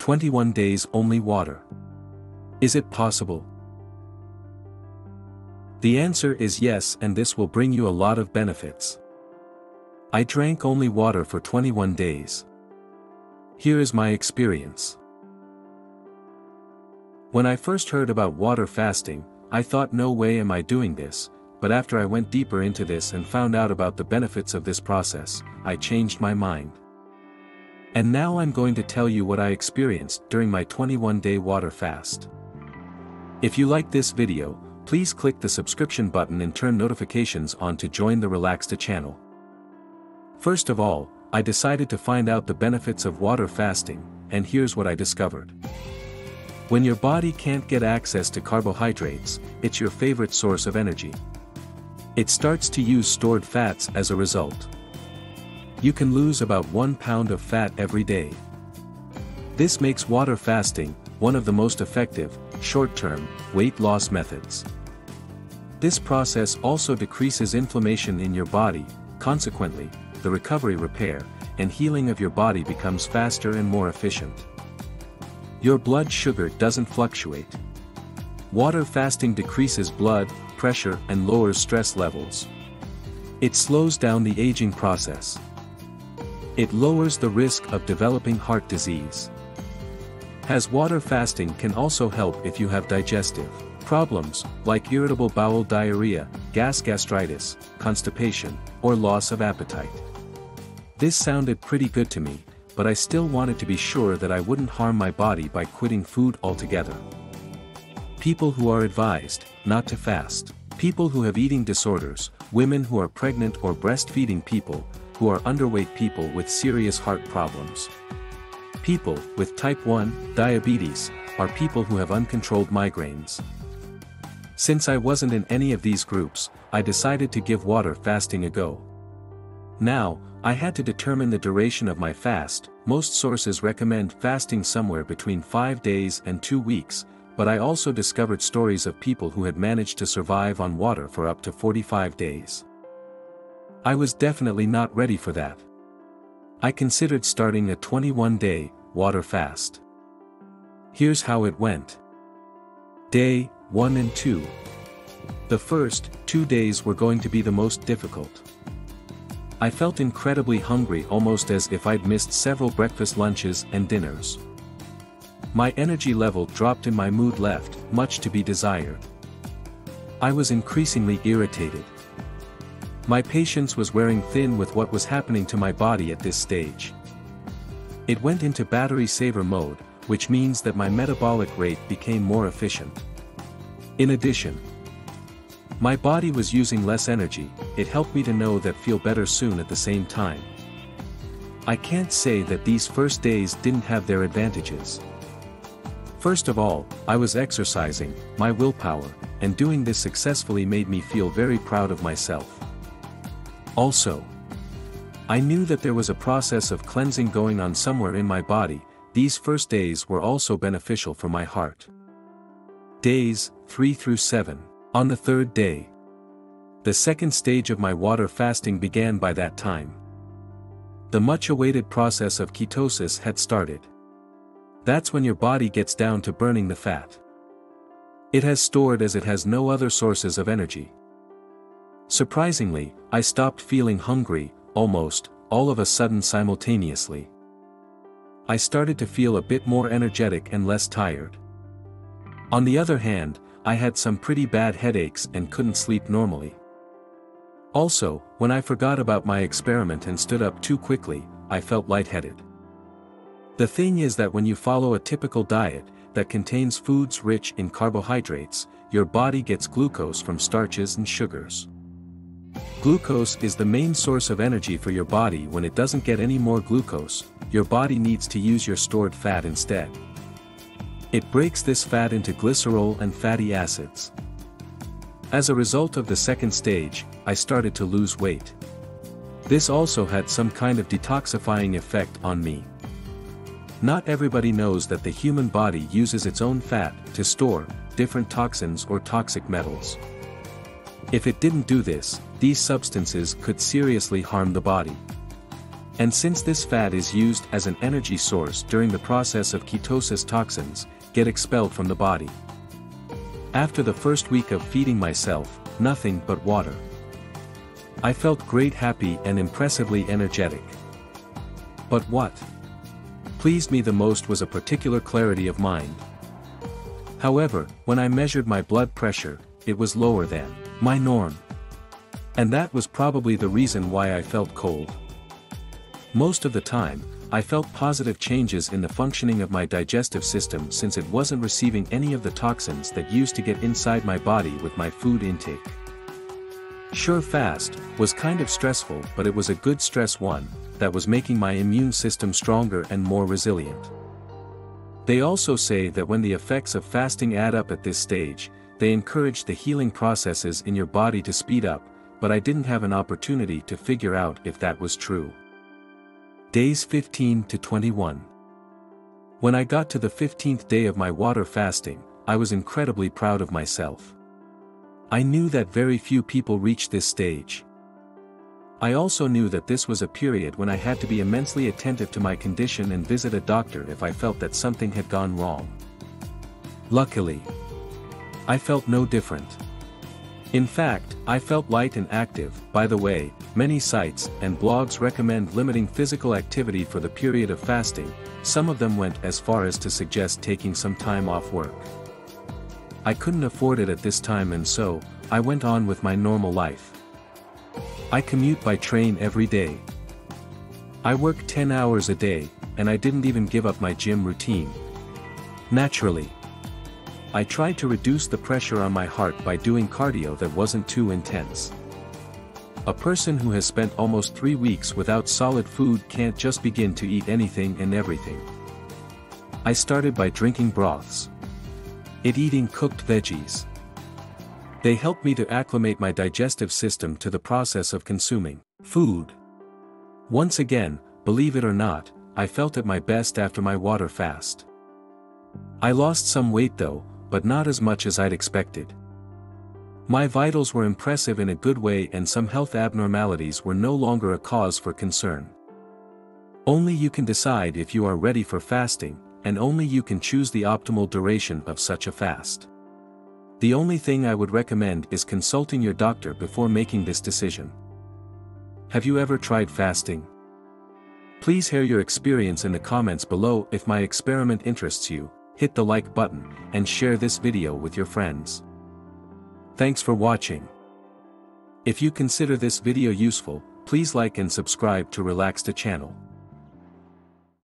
21 days only water. Is it possible? The answer is yes, and this will bring you a lot of benefits. I drank only water for 21 days. Here is my experience. When I first heard about water fasting, I thought, no way am I doing this, but after I went deeper into this and found out about the benefits of this process, I changed my mind. And now I'm going to tell you what I experienced during my 21-day water fast. If you like this video, please click the subscription button and turn notifications on to join the Relaxta channel. First of all, I decided to find out the benefits of water fasting, and here's what I discovered. When your body can't get access to carbohydrates, it's your favorite source of energy. It starts to use stored fats as a result. You can lose about 1 pound of fat every day. This makes water fasting one of the most effective, short-term, weight loss methods. This process also decreases inflammation in your body, consequently, the recovery, repair, and healing of your body becomes faster and more efficient. Your blood sugar doesn't fluctuate. Water fasting decreases blood pressure and lowers stress levels. It slows down the aging process. It lowers the risk of developing heart disease. As water fasting can also help if you have digestive problems, like irritable bowel diarrhea, gastritis, constipation, or loss of appetite. This sounded pretty good to me, but I still wanted to be sure that I wouldn't harm my body by quitting food altogether. People who are advised not to fast. People who have eating disorders, women who are pregnant or breastfeeding, people who are underweight, people with serious heart problems. People with type 1 diabetes are people who have uncontrolled migraines. Since I wasn't in any of these groups, I decided to give water fasting a go. Now, I had to determine the duration of my fast. Most sources recommend fasting somewhere between 5 days and 2 weeks, but I also discovered stories of people who had managed to survive on water for up to 45 days. I was definitely not ready for that. I considered starting a 21-day water fast. Here's how it went. Day 1 and 2. The first 2 days were going to be the most difficult. I felt incredibly hungry, almost as if I'd missed several breakfast, lunches, and dinners. My energy level dropped and my mood left much to be desired. I was increasingly irritated. My patience was wearing thin with what was happening to my body at this stage. It went into battery saver mode, which means that my metabolic rate became more efficient. In addition, my body was using less energy. It helped me to know that feel better soon at the same time. I can't say that these first days didn't have their advantages. First of all, I was exercising my willpower, and doing this successfully made me feel very proud of myself. Also, I knew that there was a process of cleansing going on somewhere in my body. These first days were also beneficial for my heart. Days 3 through 7. On the third day, the second stage of my water fasting began. By that time, the much-awaited process of ketosis had started. That's when your body gets down to burning the fat it has stored, as it has no other sources of energy. Surprisingly, I stopped feeling hungry, almost all of a sudden simultaneously. I started to feel a bit more energetic and less tired. On the other hand, I had some pretty bad headaches and couldn't sleep normally. Also, when I forgot about my experiment and stood up too quickly, I felt lightheaded. The thing is that when you follow a typical diet that contains foods rich in carbohydrates, your body gets glucose from starches and sugars. Glucose is the main source of energy for your body. When it doesn't get any more glucose, your body needs to use your stored fat instead. It breaks this fat into glycerol and fatty acids. As a result of the second stage, I started to lose weight. This also had some kind of detoxifying effect on me. Not everybody knows that the human body uses its own fat to store different toxins or toxic metals. If it didn't do this, these substances could seriously harm the body. And since this fat is used as an energy source during the process of ketosis, toxins get expelled from the body. After the first week of feeding myself nothing but water, I felt great, happy and impressively energetic. But what pleased me the most was a particular clarity of mind. However, when I measured my blood pressure, it was lower than my norm. And that was probably the reason why I felt cold. Most of the time, I felt positive changes in the functioning of my digestive system since it wasn't receiving any of the toxins that used to get inside my body with my food intake. Sure, fast was kind of stressful, but it was a good stress one that was making my immune system stronger and more resilient. They also say that when the effects of fasting add up at this stage, they encourage the healing processes in your body to speed up, but I didn't have an opportunity to figure out if that was true. Days 15 to 21. When I got to the 15th day of my water fasting, I was incredibly proud of myself. I knew that very few people reach this stage. I also knew that this was a period when I had to be immensely attentive to my condition and visit a doctor if I felt that something had gone wrong. Luckily, I felt no different. In fact, I felt light and active. By the way, many sites and blogs recommend limiting physical activity for the period of fasting. Some of them went as far as to suggest taking some time off work. I couldn't afford it at this time, and so I went on with my normal life. I commute by train every day. I work 10 hours a day, and I didn't even give up my gym routine. Naturally, I tried to reduce the pressure on my heart by doing cardio that wasn't too intense. A person who has spent almost 3 weeks without solid food can't just begin to eat anything and everything. I started by drinking broths and eating cooked veggies. They helped me to acclimate my digestive system to the process of consuming food. Once again, believe it or not, I felt at my best after my water fast. I lost some weight though, but not as much as I'd expected. My vitals were impressive in a good way, and some health abnormalities were no longer a cause for concern. Only you can decide if you are ready for fasting, and only you can choose the optimal duration of such a fast. The only thing I would recommend is consulting your doctor before making this decision. Have you ever tried fasting? Please share your experience in the comments below. If my experiment interests you, hit the like button, and share this video with your friends. Thanks for watching. If you consider this video useful, please like and subscribe to Relaxed channel.